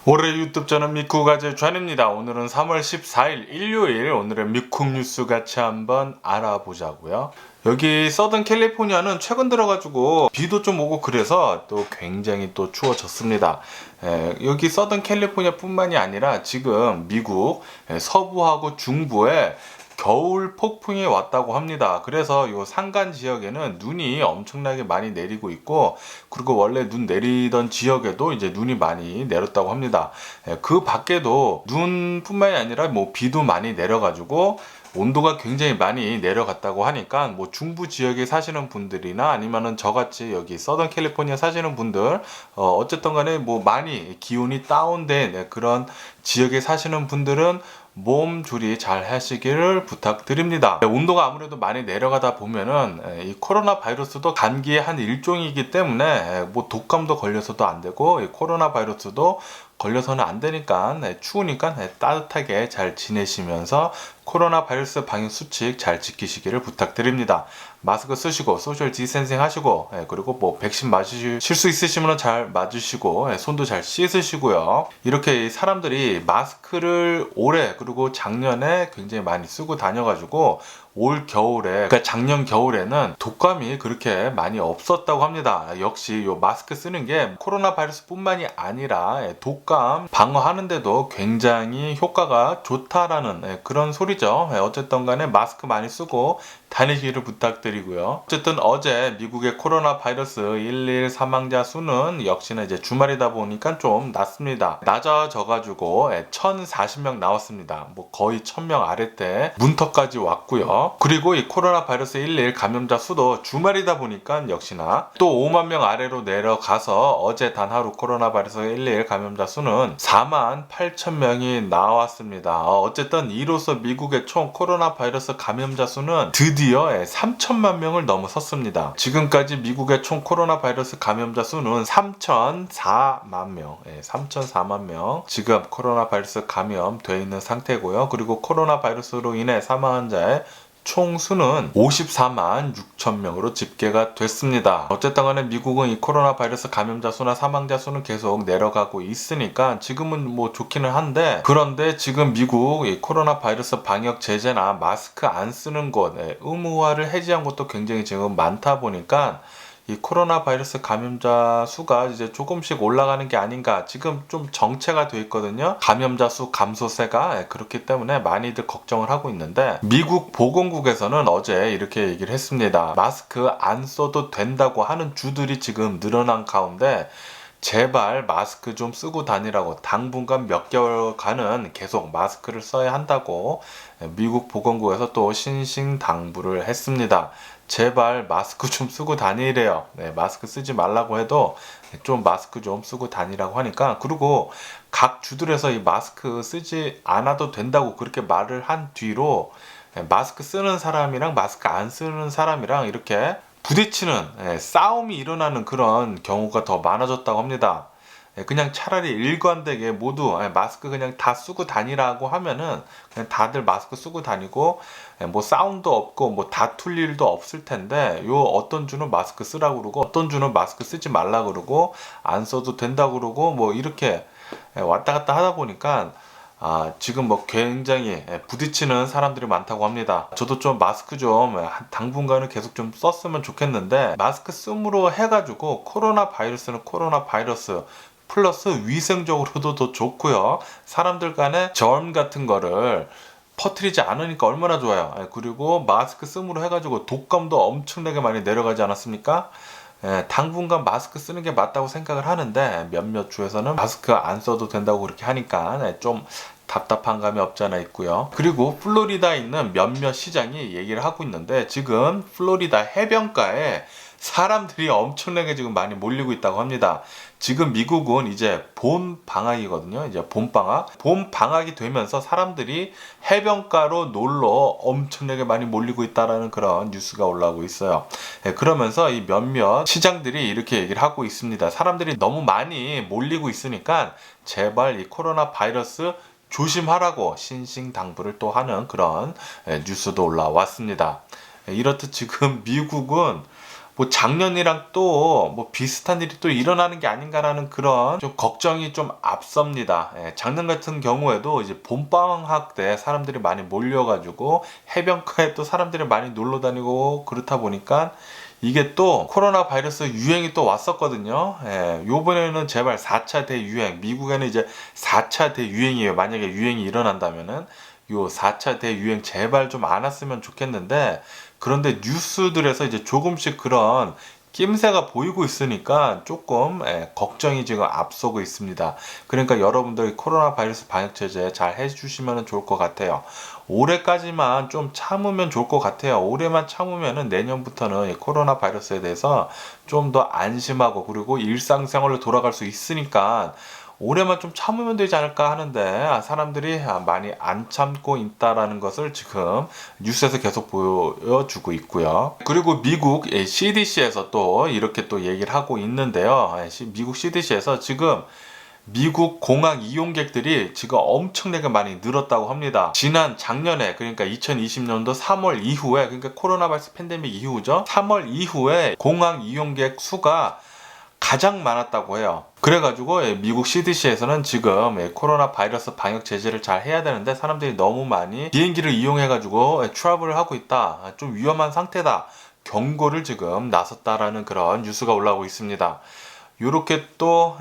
올해 유튜브 저는 미쿠가제 좌입니다. 오늘은 3월 14일 일요일, 오늘의 미쿡 뉴스 같이 한번 알아보자고요. 여기 서든 캘리포니아는 최근 들어가지고 비도 좀 오고 그래서 또 굉장히 또 추워졌습니다. 여기 서든 캘리포니아 뿐만이 아니라 지금 미국 서부하고 중부에 겨울 폭풍이 왔다고 합니다. 그래서 요 산간 지역에는 눈이 엄청나게 많이 내리고 있고, 그리고 원래 눈 내리던 지역에도 이제 눈이 많이 내렸다고 합니다. 그 밖에도 눈뿐만이 아니라 뭐 비도 많이 내려가지고 온도가 굉장히 많이 내려갔다고 하니까 뭐 중부 지역에 사시는 분들이나 아니면은 저같이 여기 서던 캘리포니아 사시는 분들 어쨌든 간에 뭐 많이 기온이 다운된 그런 지역에 사시는 분들은 몸 조리 잘 하시기를 부탁드립니다. 온도가 아무래도 많이 내려가다 보면은 이 코로나 바이러스도 감기의 한 일종이기 때문에 뭐 독감도 걸려서도 안 되고 이 코로나 바이러스도 걸려서는 안 되니까 추우니까 따뜻하게 잘 지내시면서 코로나 바이러스 방역 수칙 잘 지키시기를 부탁드립니다. 마스크 쓰시고 소셜 디스텐싱 하시고 그리고 뭐 백신 맞으실 수 있으시면 잘 맞으시고 손도 잘 씻으시고요. 이렇게 사람들이 마스크를 올해 그리고 작년에 굉장히 많이 쓰고 다녀가지고 올 겨울에, 그러니까 작년 겨울에는 독감이 그렇게 많이 없었다고 합니다. 역시 요 마스크 쓰는 게 코로나 바이러스 뿐만이 아니라 독감 방어하는데도 굉장히 효과가 좋다라는 그런 소리죠. 어쨌든 간에 마스크 많이 쓰고 다니시기를 부탁드리고요. 어쨌든 어제 미국의 코로나 바이러스 1일 사망자 수는 역시나 이제 주말이다 보니까 좀 낮습니다. 낮아져가지고 1040명 나왔습니다. 뭐 거의 1000명 아래때 문턱까지 왔고요. 그리고 이 코로나 바이러스 1일 감염자 수도 주말이다 보니까 역시나 또 5만 명 아래로 내려가서 어제 단 하루 코로나 바이러스 1일 감염자 수는 4만 8천 명이 나왔습니다. 어쨌든 이로써 미국의 총 코로나 바이러스 감염자 수는 드디어 3천만 명을 넘어섰습니다. 지금까지 미국의 총 코로나 바이러스 감염자 수는 3,004만 명, 3,004만 명 지금 코로나 바이러스 감염되어 있는 상태고요. 그리고 코로나 바이러스로 인해 사망한 자의 총 수는 54만 6천 명으로 집계가 됐습니다. 어쨌든 간에 미국은 이 코로나 바이러스 감염자 수나 사망자 수는 계속 내려가고 있으니까 지금은 뭐 좋기는 한데, 그런데 지금 미국 이 코로나 바이러스 방역 제재나 마스크 안 쓰는 곳 의무화를 해제한 곳도 굉장히 지금 많다 보니까 이 코로나 바이러스 감염자 수가 이제 조금씩 올라가는 게 아닌가, 지금 좀 정체가 돼 있거든요. 감염자 수 감소세가. 그렇기 때문에 많이들 걱정을 하고 있는데, 미국 보건국에서는 어제 이렇게 얘기를 했습니다. 마스크 안 써도 된다고 하는 주들이 지금 늘어난 가운데 제발 마스크 좀 쓰고 다니라고, 당분간 몇 개월간은 계속 마스크를 써야 한다고 미국 보건국에서 또 신신당부를 했습니다. 제발 마스크 좀 쓰고 다니래요. 마스크 쓰지 말라고 해도 좀 마스크 좀 쓰고 다니라고 하니까, 그리고 각 주들에서 이 마스크 쓰지 않아도 된다고 그렇게 말을 한 뒤로 마스크 쓰는 사람이랑 마스크 안 쓰는 사람이랑 이렇게 부딪히는 싸움이 일어나는 그런 경우가 더 많아졌다고 합니다. 그냥 차라리 일관되게 모두 마스크 그냥 다 쓰고 다니라고 하면은 그냥 다들 마스크 쓰고 다니고 뭐 싸움도 없고 뭐 다툴 일도 없을 텐데, 요 어떤 주는 마스크 쓰라고 그러고 어떤 주는 마스크 쓰지 말라 그러고 안 써도 된다고 그러고 뭐 이렇게 왔다 갔다 하다 보니까 지금 뭐 굉장히 부딪히는 사람들이 많다고 합니다. 저도 좀 마스크 좀 당분간은 계속 좀 썼으면 좋겠는데, 마스크 씀으로 해가지고 코로나 바이러스는 코로나 바이러스 플러스 위생적으로도 더 좋고요. 사람들 간에 점 같은 거를 퍼뜨리지 않으니까 얼마나 좋아요. 그리고 마스크 씀으로 해가지고 독감도 엄청나게 많이 내려가지 않았습니까? 당분간 마스크 쓰는 게 맞다고 생각을 하는데, 몇몇 주에서는 마스크 안 써도 된다고 그렇게 하니까 좀 답답한 감이 없지 않아 있고요. 그리고 플로리다에 있는 몇몇 시장이 얘기를 하고 있는데, 지금 플로리다 해변가에 사람들이 엄청나게 지금 많이 몰리고 있다고 합니다. 지금 미국은 이제 봄 방학이거든요. 이제 봄 방학이 되면서 사람들이 해변가로 놀러 엄청나게 많이 몰리고 있다라는 그런 뉴스가 올라오고 있어요. 그러면서 이 몇몇 시장들이 이렇게 얘기를 하고 있습니다. 사람들이 너무 많이 몰리고 있으니까 제발 이 코로나 바이러스 조심하라고 신신당부를 또 하는 그런 뉴스도 올라왔습니다. 이렇듯 지금 미국은 뭐 작년이랑 또 뭐 비슷한 일이 또 일어나는 게 아닌가라는 그런 좀 걱정이 좀 앞섭니다. 예, 작년 같은 경우에도 이제 봄방학 때 사람들이 많이 몰려가지고 해변가에 또 사람들이 많이 놀러 다니고 그렇다 보니까 이게 또 코로나 바이러스 유행이 또 왔었거든요. 예, 요번에는 제발 4차 대유행, 미국에는 이제 4차 대유행이에요. 만약에 유행이 일어난다면은 요 4차 대유행 제발 좀 안 왔으면 좋겠는데, 그런데 뉴스들에서 이제 조금씩 그런 낌새가 보이고 있으니까 조금 걱정이 지금 앞서고 있습니다. 그러니까 여러분들 코로나 바이러스 방역 제재 잘 해주시면 좋을 것 같아요. 올해까지만 좀 참으면 좋을 것 같아요. 올해만 참으면은 내년부터는 이 코로나 바이러스에 대해서 좀 더 안심하고 그리고 일상생활로 돌아갈 수 있으니까 올해만 좀 참으면 되지 않을까 하는데, 사람들이 많이 안 참고 있다라는 것을 지금 뉴스에서 계속 보여주고 있고요. 그리고 미국 CDC에서 또 이렇게 또 얘기를 하고 있는데요. 미국 CDC에서 지금 미국 공항 이용객들이 지금 엄청나게 많이 늘었다고 합니다. 작년에, 그러니까 2020년도 3월 이후에, 그러니까 코로나 바이러스 팬데믹 이후죠. 3월 이후에 공항 이용객 수가 가장 많았다고 해요. 그래가지고 미국 CDC에서는 지금 코로나 바이러스 방역 제재를 잘 해야 되는데 사람들이 너무 많이 비행기를 이용해가지고 트러블을 하고 있다, 좀 위험한 상태다, 경고를 지금 나섰다라는 그런 뉴스가 올라오고 있습니다. 이렇게 또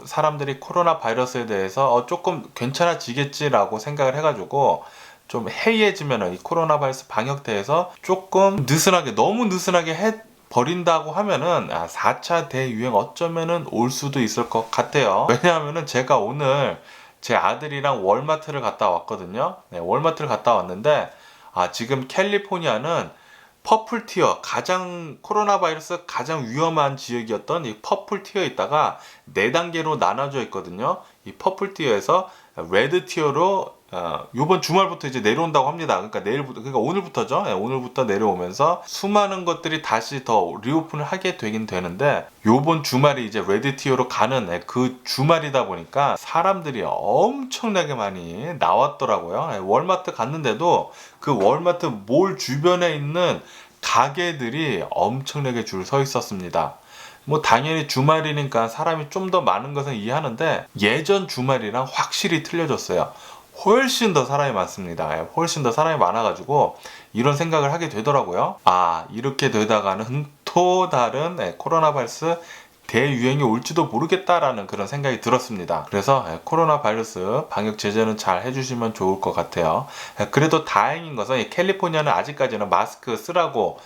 사람들이 코로나 바이러스에 대해서 조금 괜찮아지겠지라고 생각을 해가지고 좀 해이해지면은 이 코로나 바이러스 방역대에서 조금 느슨하게, 너무 느슨하게 버린다고 하면은 4차 대유행 어쩌면은 올 수도 있을 것 같아요. 왜냐하면은 제가 오늘 제 아들이랑 월마트를 갔다 왔거든요. 네, 월마트를 갔다 왔는데 지금 캘리포니아는 퍼플 티어, 가장 코로나 바이러스 가장 위험한 지역이었던 이 퍼플 티어에 있다가 4단계로 나눠져 있거든요. 이 퍼플 티어에서 레드 티어로 요번 주말부터 이제 내려온다고 합니다. 그러니까 그러니까 오늘부터죠. 네, 오늘부터 내려오면서 수많은 것들이 다시 더 리오픈을 하게 되긴 되는데, 요번 주말이 이제 레드 티어로 가는 그 주말이다 보니까 사람들이 엄청나게 많이 나왔더라고요. 월마트 갔는데도 그 월마트 몰 주변에 있는 가게들이 엄청나게 줄 서 있었습니다. 뭐 당연히 주말이니까 사람이 좀 더 많은 것은 이해하는데, 예전 주말이랑 확실히 틀려졌어요. 훨씬 더 사람이 많습니다. 훨씬 더 사람이 많아가지고 이런 생각을 하게 되더라고요. 이렇게 되다가는 또 다른 코로나 바이러스 대유행이 올지도 모르겠다라는 그런 생각이 들었습니다. 그래서 코로나 바이러스 방역 제재는 잘 해주시면 좋을 것 같아요. 그래도 다행인 것은 캘리포니아는 아직까지는 마스크 쓰라고,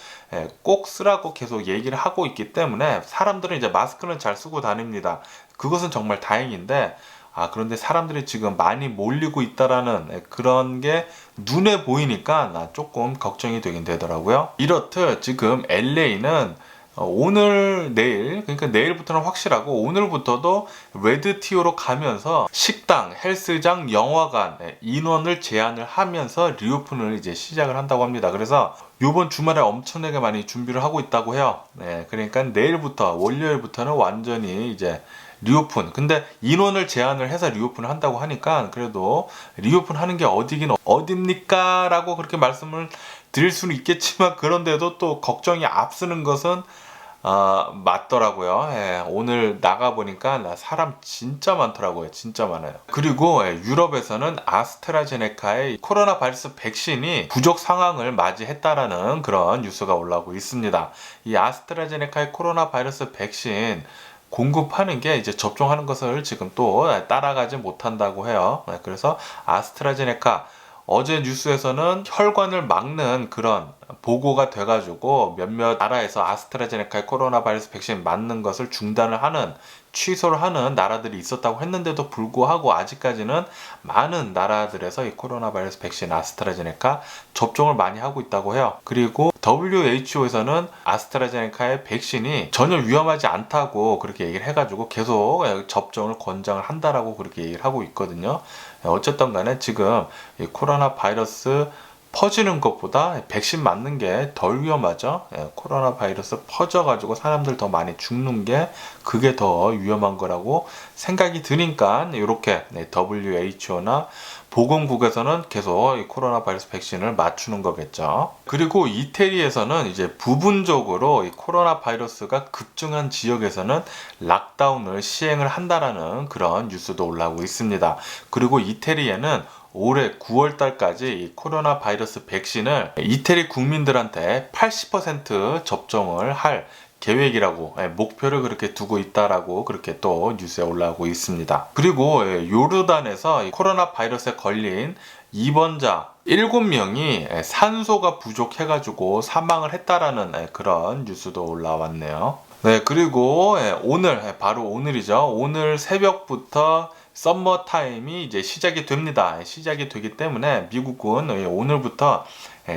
꼭 쓰라고 계속 얘기를 하고 있기 때문에 사람들은 이제 마스크는 잘 쓰고 다닙니다. 그것은 정말 다행인데, 그런데 사람들이 지금 많이 몰리고 있다라는 그런 게 눈에 보이니까 조금 걱정이 되긴 되더라고요. 이렇듯 지금 LA는 오늘 내일, 그러니까 내일부터는 확실하고 오늘부터도 레드 티어로 가면서 식당, 헬스장, 영화관 인원을 제한을 하면서 리오픈을 이제 시작을 한다고 합니다. 그래서 이번 주말에 엄청나게 많이 준비를 하고 있다고 해요. 그러니까 내일부터, 월요일부터는 완전히 이제 리오픈. 근데 인원을 제한을 해서 리오픈을 한다고 하니까 그래도 리오픈 하는 게 어디긴 어딥니까? 라고 그렇게 말씀을 드릴 수는 있겠지만, 그런데도 또 걱정이 앞서는 것은 맞더라고요. 오늘 나가보니까 사람 진짜 많더라고요. 진짜 많아요. 그리고 유럽에서는 아스트라제네카의 코로나 바이러스 백신이 부족 상황을 맞이했다라는 그런 뉴스가 올라오고 있습니다. 이 아스트라제네카의 코로나 바이러스 백신 공급하는 게 이제 접종하는 것을 지금 또 따라가지 못한다고 해요. 그래서 아스트라제네카, 어제 뉴스에서는 혈관을 막는 그런 보고가 돼가지고 몇몇 나라에서 아스트라제네카의 코로나 바이러스 백신 맞는 것을 중단을 하는, 취소를 하는 나라들이 있었다고 했는데도 불구하고 아직까지는 많은 나라들에서 이 코로나 바이러스 백신 아스트라제네카 접종을 많이 하고 있다고 해요. 그리고 WHO에서는 아스트라제네카의 백신이 전혀 위험하지 않다고 그렇게 얘기를 해가지고 계속 접종을 권장을 한다라고 그렇게 얘기를 하고 있거든요. 어쨌든 간에 지금 이 코로나 바이러스 퍼지는 것보다 백신 맞는 게 덜 위험하죠. 코로나 바이러스 퍼져가지고 사람들 더 많이 죽는 게 그게 더 위험한 거라고 생각이 드니까 이렇게 WHO나 보건국에서는 계속 이 코로나 바이러스 백신을 맞추는 거겠죠. 그리고 이태리에서는 이제 부분적으로 이 코로나 바이러스가 급증한 지역에서는 락다운을 시행을 한다라는 그런 뉴스도 올라오고 있습니다. 그리고 이태리에는 올해 9월 달까지 이 코로나 바이러스 백신을 이태리 국민들한테 80% 접종을 할 계획이라고 목표를 그렇게 두고 있다라고 그렇게 또 뉴스에 올라오고 있습니다. 그리고 요르단에서 코로나 바이러스에 걸린 입원자 7명이 산소가 부족해가지고 사망을 했다라는 그런 뉴스도 올라왔네요. 네, 그리고 오늘 바로 오늘이죠. 오늘 새벽부터 썸머 타임이 이제 시작이 됩니다. 시작이 되기 때문에 미국은 오늘부터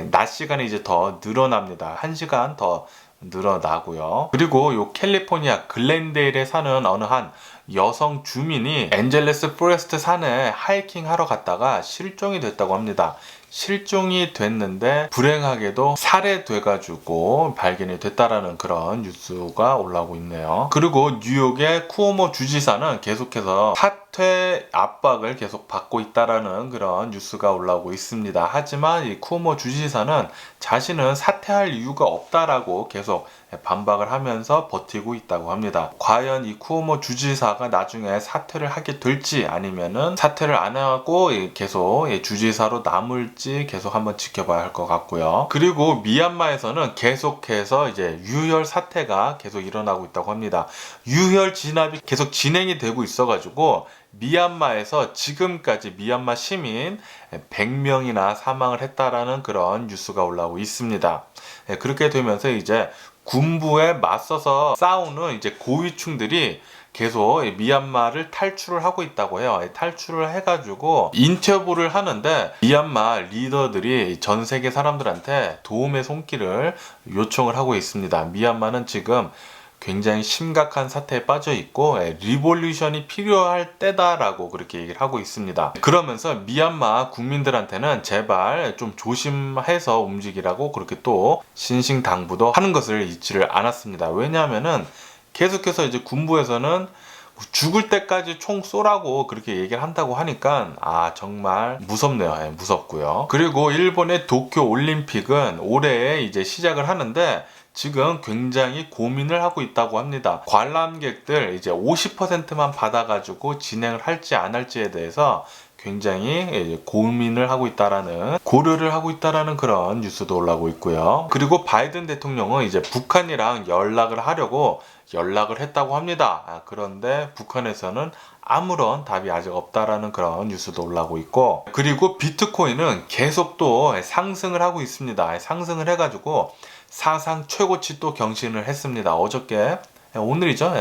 낮 시간이 이제 더 늘어납니다. 1시간 더 늘어나고요. 그리고 요 캘리포니아 글렌데일에 사는 어느 한 여성 주민이 엔젤레스 포레스트 산에 하이킹 하러 갔다가 실종이 됐다고 합니다. 실종이 됐는데 불행하게도 살해돼가지고 발견이 됐다라는 그런 뉴스가 올라오고 있네요. 그리고 뉴욕의 쿠오모 주지사는 계속해서 사퇴 압박을 계속 받고 있다라는 그런 뉴스가 올라오고 있습니다. 하지만 이 쿠오모 주지사는 자신은 사퇴할 이유가 없다라고 계속 반박을 하면서 버티고 있다고 합니다. 과연 이 쿠오모 주지사가 나중에 사퇴를 하게 될지 아니면은 사퇴를 안 하고 계속 주지사로 남을지 계속 한번 지켜봐야 할 것 같고요. 그리고 미얀마에서는 계속해서 이제 유혈 사태가 계속 일어나고 있다고 합니다. 유혈 진압이 계속 진행이 되고 있어가지고 미얀마에서 지금까지 미얀마 시민 100명이나 사망을 했다라는 그런 뉴스가 올라오고 있습니다. 그렇게 되면서 이제 군부에 맞서서 싸우는 이제 고위층들이 계속 미얀마를 탈출을 하고 있다고 해요. 탈출을 해가지고 인터뷰를 하는데 미얀마 리더들이 전 세계 사람들한테 도움의 손길을 요청을 하고 있습니다. 미얀마는 지금 굉장히 심각한 사태에 빠져 있고 리볼루션이 필요할 때다라고 그렇게 얘기를 하고 있습니다. 그러면서 미얀마 국민들한테는 제발 좀 조심해서 움직이라고 그렇게 또 신신당부도 하는 것을 잊지를 않았습니다. 왜냐하면은 계속해서 이제 군부에서는 죽을 때까지 총 쏘라고 그렇게 얘기를 한다고 하니까 정말 무섭네요. 무섭고요. 그리고 일본의 도쿄 올림픽은 올해 이제 시작을 하는데 지금 굉장히 고민을 하고 있다고 합니다. 관람객들 이제 50%만 받아가지고 진행을 할지 안 할지에 대해서 굉장히 고민을 하고 있다라는 고려를 하고 있다라는 그런 뉴스도 올라오고 있고요. 그리고 바이든 대통령은 이제 북한이랑 연락을 하려고 연락을 했다고 합니다. 그런데 북한에서는 아무런 답이 아직 없다라는 그런 뉴스도 올라오고 있고, 그리고 비트코인은 계속 또 상승을 하고 있습니다. 상승을 해가지고 사상 최고치 또 경신을 했습니다. 어저께 오늘이죠.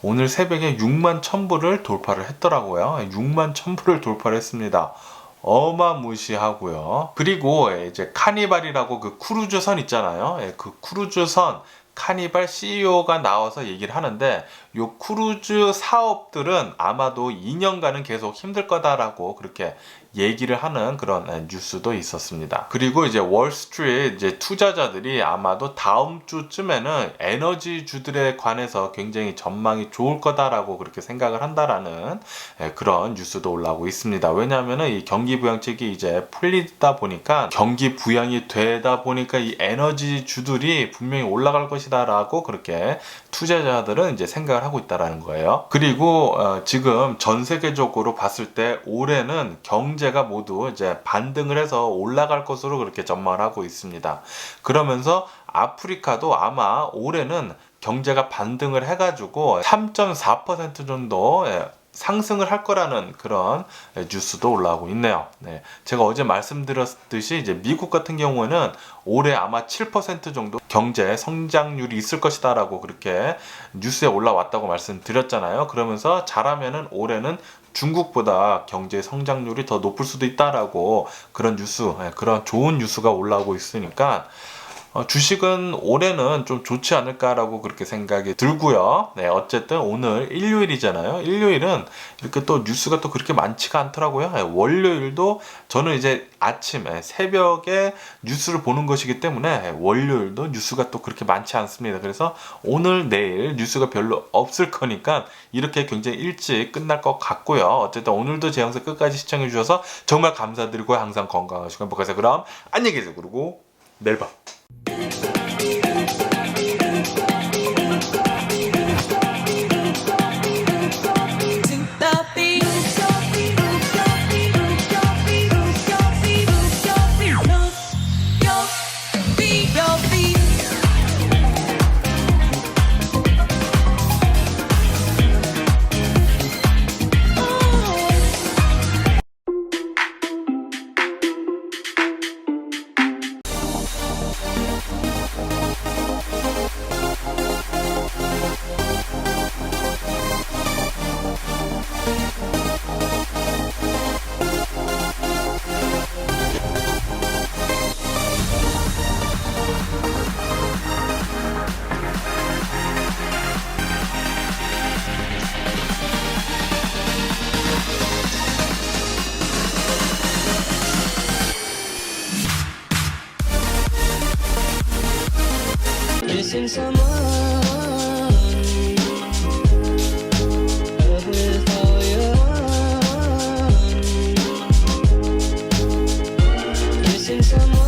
오늘 새벽에 6만 1000불을 돌파를 했더라고요. 6만 1000불을 돌파를 했습니다. 어마무시하고요. 그리고 이제 카니발이라고 그 크루즈선 있잖아요. 그 크루즈선 카니발 CEO가 나와서 얘기를 하는데 요 크루즈 사업들은 아마도 2년간은 계속 힘들 거다라고 그렇게 얘기를 하는 그런 뉴스도 있었습니다. 그리고 이제 월스트리트 이제 투자자들이 아마도 다음 주쯤에는 에너지주들에 관해서 굉장히 전망이 좋을 거다라고 그렇게 생각을 한다라는 그런 뉴스도 올라오고 있습니다. 왜냐하면은 이 경기 부양책이 이제 풀리다 보니까 경기 부양이 되다 보니까 이 에너지주들이 분명히 올라갈 것이다라고 그렇게 투자자들은 이제 생각을 하고 있다라는 거예요. 그리고 지금 전 세계적으로 봤을 때 올해는 경제가 모두 이제 반등을 해서 올라갈 것으로 그렇게 전망을 하고 있습니다. 그러면서 아프리카도 아마 올해는 경제가 반등을 해가지고 3.4% 정도 상승을 할 거라는 그런 뉴스도 올라오고 있네요. 제가 어제 말씀드렸듯이 이제 미국 같은 경우는 올해 아마 7% 정도 경제 성장률이 있을 것이다라고 그렇게 뉴스에 올라왔다고 말씀드렸잖아요. 그러면서 잘하면은 올해는 중국보다 경제 성장률이 더 높을 수도 있다라고 그런 뉴스, 그런 좋은 뉴스가 올라오고 있으니까 주식은 올해는 좀 좋지 않을까라고 그렇게 생각이 들고요. 네, 어쨌든 오늘 일요일이잖아요. 일요일은 이렇게 또 뉴스가 또 그렇게 많지가 않더라고요. 네, 월요일도 저는 이제 아침에 새벽에 뉴스를 보는 것이기 때문에 월요일도 뉴스가 또 그렇게 많지 않습니다. 그래서 오늘 내일 뉴스가 별로 없을 거니까 이렇게 굉장히 일찍 끝날 것 같고요. 어쨌든 오늘도 제 영상 끝까지 시청해 주셔서 정말 감사드리고 항상 건강하시고 행복하세요. 그럼 안녕히 계세요. 그리고 내일 봐. Missing someone with all your missing someone.